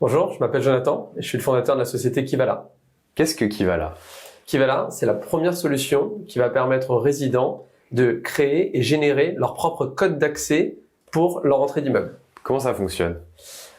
Bonjour, je m'appelle Jonathan et je suis le fondateur de la société Kivala. Qu'est-ce que Kivala? Kivala, c'est la première solution qui va permettre aux résidents de créer et générer leur propre code d'accès pour leur entrée d'immeuble. Comment ça fonctionne?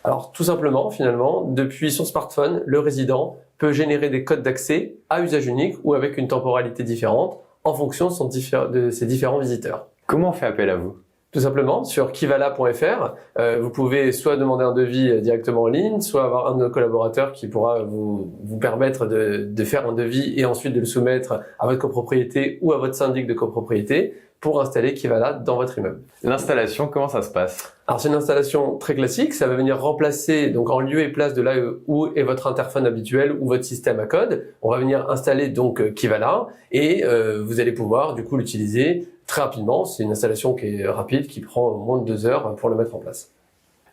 Alors tout simplement, finalement, depuis son smartphone, le résident peut générer des codes d'accès à usage unique ou avec une temporalité différente en fonction de ses différents visiteurs. Comment on fait appel à vous? Tout simplement, sur kivala.fr, vous pouvez soit demander un devis directement en ligne, soit avoir un de nos collaborateurs qui pourra vous permettre de faire un devis et ensuite de le soumettre à votre copropriété ou à votre syndic de copropriété pour installer Kivala dans votre immeuble. L'installation, comment ça se passe? Alors c'est une installation très classique, ça va venir remplacer donc en lieu et place de là où est votre interphone habituel ou votre système à code. On va venir installer donc Kivala et vous allez pouvoir du coup l'utiliser très rapidement. C'est une installation qui est rapide, qui prend moins de 2 heures pour le mettre en place.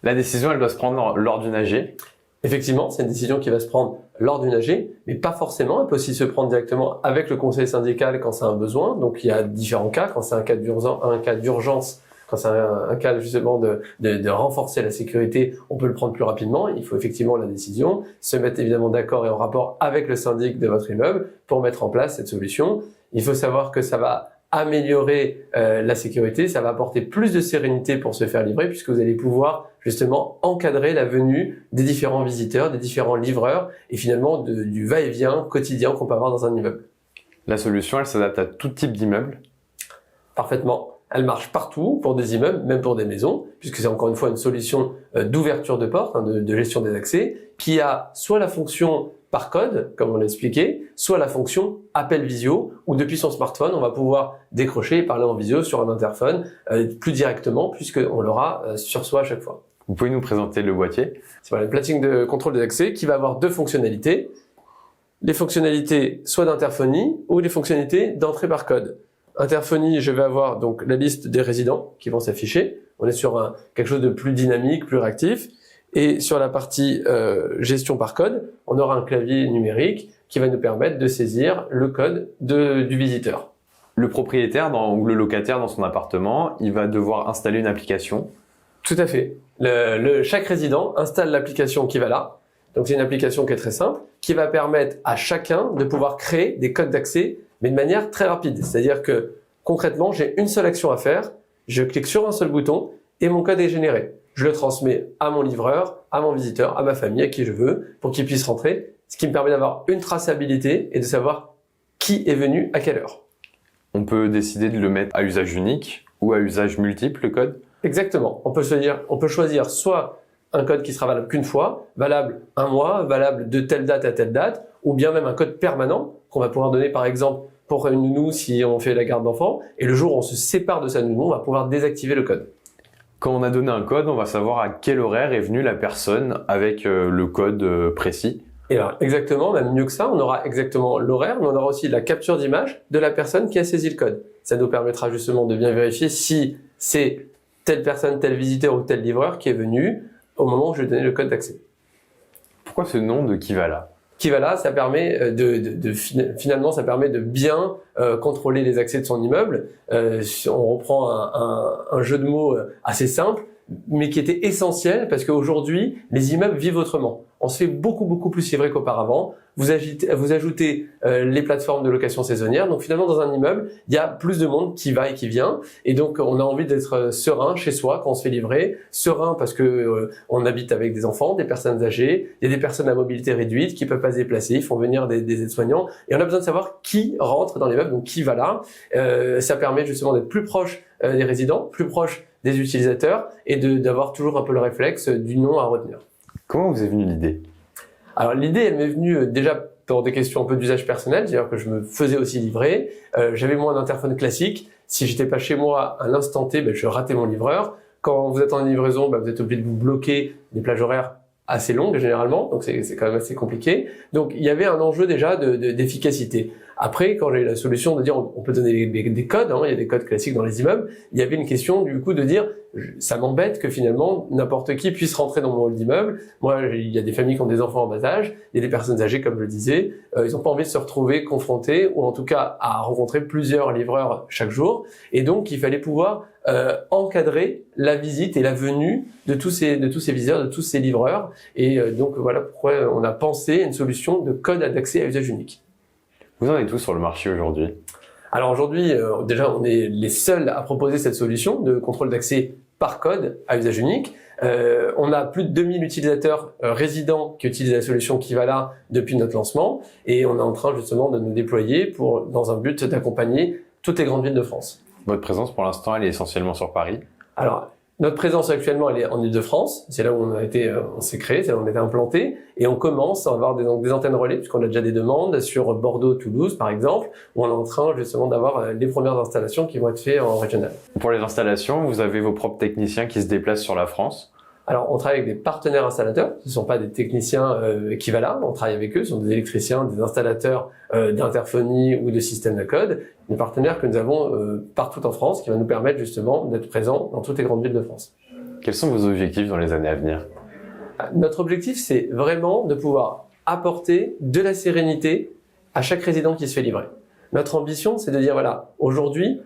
La décision, elle doit se prendre lors d'une AG? Effectivement, c'est une décision qui va se prendre lors d'une AG, mais pas forcément. Elle peut aussi se prendre directement avec le conseil syndical quand c'est un besoin. Donc il y a différents cas. Quand c'est un cas d'urgence, quand c'est un cas justement de renforcer la sécurité, on peut le prendre plus rapidement. Il faut effectivement la décision, se mettre évidemment d'accord et en rapport avec le syndic de votre immeuble pour mettre en place cette solution. Il faut savoir que ça va améliorer la sécurité, ça va apporter plus de sérénité pour se faire livrer puisque vous allez pouvoir justement encadrer la venue des différents visiteurs, des différents livreurs et finalement du va-et-vient quotidien qu'on peut avoir dans un immeuble. La solution, elle s'adapte à tout type d'immeuble? Parfaitement. Elle marche partout pour des immeubles, même pour des maisons, puisque c'est encore une fois une solution d'ouverture de porte, de gestion des accès, qui a soit la fonction par code, comme on l'a expliqué, soit la fonction appel visio, où depuis son smartphone, on va pouvoir décrocher et parler en visio sur un interphone plus directement, puisqu'on l'aura sur soi à chaque fois. Vous pouvez nous présenter le boîtier? C'est le platine de contrôle des accès qui va avoir 2 fonctionnalités. Les fonctionnalités soit d'interphonie ou les fonctionnalités d'entrée par code. Interphonie, je vais avoir donc la liste des résidents qui vont s'afficher. On est sur quelque chose de plus dynamique, plus réactif. Et sur la partie gestion par code, on aura un clavier numérique qui va nous permettre de saisir le code du visiteur. Le propriétaire ou le locataire dans son appartement, il va devoir installer une application. Tout à fait. Chaque résident installe l'application Kivala. Donc c'est une application qui est très simple, qui va permettre à chacun de pouvoir créer des codes d'accès, mais de manière très rapide. C'est-à-dire que concrètement, j'ai une seule action à faire, je clique sur un seul bouton et mon code est généré. Je le transmets à mon livreur, à mon visiteur, à ma famille, à qui je veux, pour qu'il puisse rentrer, ce qui me permet d'avoir une traçabilité et de savoir qui est venu à quelle heure. On peut décider de le mettre à usage unique ou à usage multiple, le code? Exactement. On peut choisir soit un code qui sera valable qu'une fois, valable un mois, valable de telle date à telle date, ou bien même un code permanent qu'on va pouvoir donner par exemple pour une nounou si on fait la garde d'enfant, et le jour où on se sépare de sa nounou, on va pouvoir désactiver le code. Quand on a donné un code, on va savoir à quel horaire est venue la personne avec le code précis. Et alors exactement, même mieux que ça, on aura exactement l'horaire, mais on aura aussi la capture d'image de la personne qui a saisi le code. Ça nous permettra justement de bien vérifier si c'est telle personne, tel visiteur ou tel livreur qui est venu au moment où je donnais le code d'accès. Pourquoi ce nom de Kivala? Kivala, ça permet finalement, ça permet de bien contrôler les accès de son immeuble. On reprend un jeu de mots assez simple, mais qui était essentiel parce qu'aujourd'hui, les immeubles vivent autrement. On se fait beaucoup plus livrer qu'auparavant. Vous ajoutez les plateformes de location saisonnière. Donc finalement, dans un immeuble, il y a plus de monde qui va et qui vient. Et donc, on a envie d'être serein chez soi quand on se fait livrer. Serein parce que on habite avec des enfants, des personnes âgées. Il y a des personnes à mobilité réduite qui peuvent pas se déplacer. Ils font venir des aides-soignants. Et on a besoin de savoir qui rentre dans l'immeuble, donc qui va là. Ça permet justement d'être plus proche des résidents, plus proche des utilisateurs et d'avoir toujours un peu le réflexe du nom à retenir. Comment vous est venue l'idée? Alors l'idée, elle m'est venue déjà pour des questions un peu d'usage personnel, c'est-à-dire que je me faisais aussi livrer. J'avais moi un interphone classique. Si j'étais pas chez moi à l'instant T, je ratais mon livreur. Quand vous êtes en livraison, vous êtes obligé de vous bloquer des plages horaires assez longues généralement, donc c'est quand même assez compliqué. Donc il y avait un enjeu déjà d'efficacité. Après, quand j'ai eu la solution de dire on peut donner des codes, il y a des codes classiques dans les immeubles, il y avait une question du coup de dire ça m'embête que finalement n'importe qui puisse rentrer dans mon hall d'immeuble. Moi, il y a des familles qui ont des enfants en bas âge, il y a des personnes âgées, comme je le disais, ils n'ont pas envie de se retrouver confrontés, ou en tout cas à rencontrer plusieurs livreurs chaque jour, et donc il fallait pouvoir encadrer la visite et la venue de tous ces visiteurs, de tous ces livreurs, et donc voilà pourquoi on a pensé à une solution de code d'accès à usage unique. Vous en êtes où sur le marché aujourd'hui? Alors aujourd'hui, déjà, on est les seuls à proposer cette solution de contrôle d'accès par code à usage unique. On a plus de 2000 utilisateurs résidents qui utilisent la solution Kivala depuis notre lancement, et on est en train justement de nous déployer dans un but d'accompagner toutes les grandes villes de France. Votre présence pour l'instant, elle est essentiellement sur Paris? Alors, notre présence actuellement, elle est en Ile-de-France. C'est là où on s'est créé, c'est là où on a été implanté. Et on commence à avoir des antennes relais, puisqu'on a déjà des demandes sur Bordeaux, Toulouse, par exemple, où on est en train justement d'avoir les premières installations qui vont être faites en régional. Pour les installations, vous avez vos propres techniciens qui se déplacent sur la France? Alors, on travaille avec des partenaires installateurs. Ce ne sont pas des techniciens Kivala. On travaille avec eux. Ce sont des électriciens, des installateurs d'interphonie ou de systèmes de code. Des partenaires que nous avons partout en France qui vont nous permettre justement d'être présents dans toutes les grandes villes de France. Quels sont vos objectifs dans les années à venir? Notre objectif, c'est vraiment de pouvoir apporter de la sérénité à chaque résident qui se fait livrer. Notre ambition, c'est de dire, voilà, aujourd'hui,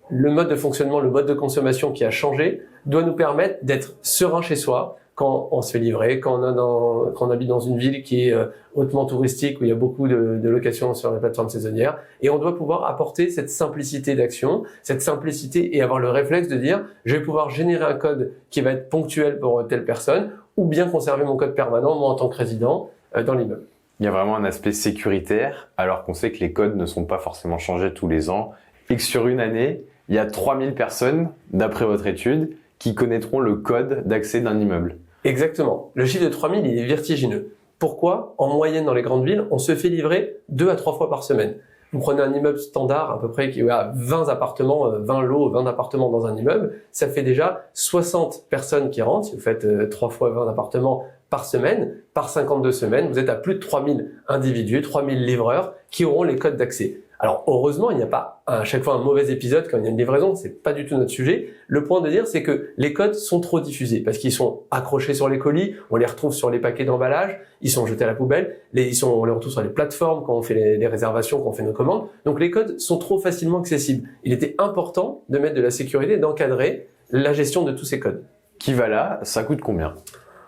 le mode de fonctionnement, le mode de consommation qui a changé doit nous permettre d'être serein chez soi quand on se fait livrer, quand on habite dans une ville qui est hautement touristique, où il y a beaucoup de locations sur les plateformes saisonnières. Et on doit pouvoir apporter cette simplicité d'action, cette simplicité et avoir le réflexe de dire, je vais pouvoir générer un code qui va être ponctuel pour telle personne, ou bien conserver mon code permanent, moi en tant que résident, dans l'immeuble. Il y a vraiment un aspect sécuritaire, alors qu'on sait que les codes ne sont pas forcément changés tous les ans, et que sur une année, il y a 3000 personnes, d'après votre étude, qui connaîtront le code d'accès d'un immeuble. Exactement. Le chiffre de 3000, il est vertigineux. Pourquoi? En moyenne, dans les grandes villes, on se fait livrer 2 à 3 fois par semaine. Vous prenez un immeuble standard, à peu près, qui a 20 appartements, 20 lots, 20 appartements dans un immeuble, ça fait déjà 60 personnes qui rentrent. Si vous faites 3 fois 20 appartements par semaine, par 52 semaines, vous êtes à plus de 3000 individus, 3000 livreurs qui auront les codes d'accès. Alors heureusement, il n'y a pas à chaque fois un mauvais épisode quand il y a une livraison, c'est pas du tout notre sujet. Le point de dire, c'est que les codes sont trop diffusés parce qu'ils sont accrochés sur les colis, on les retrouve sur les paquets d'emballage, ils sont jetés à la poubelle, on les retrouve sur les plateformes quand on fait les réservations, quand on fait nos commandes. Donc les codes sont trop facilement accessibles. Il était important de mettre de la sécurité, d'encadrer la gestion de tous ces codes. Kivala, ça coûte combien?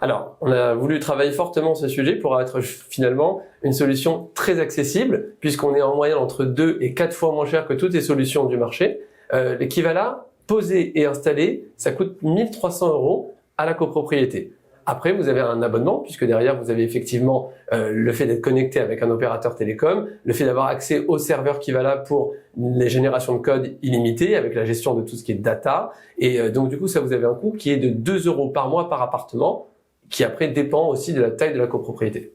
Alors, on a voulu travailler fortement ce sujet pour être finalement une solution très accessible, puisqu'on est en moyenne entre 2 et 4 fois moins cher que toutes les solutions du marché. Les Kivala, posés et installés, ça coûte 1300 € à la copropriété. Après, vous avez un abonnement, puisque derrière, vous avez effectivement le fait d'être connecté avec un opérateur télécom, le fait d'avoir accès au serveur Kivala pour les générations de code illimitées, avec la gestion de tout ce qui est data. Et donc, du coup, ça vous avez un coût qui est de 2 € par mois par appartement, qui après dépend aussi de la taille de la copropriété.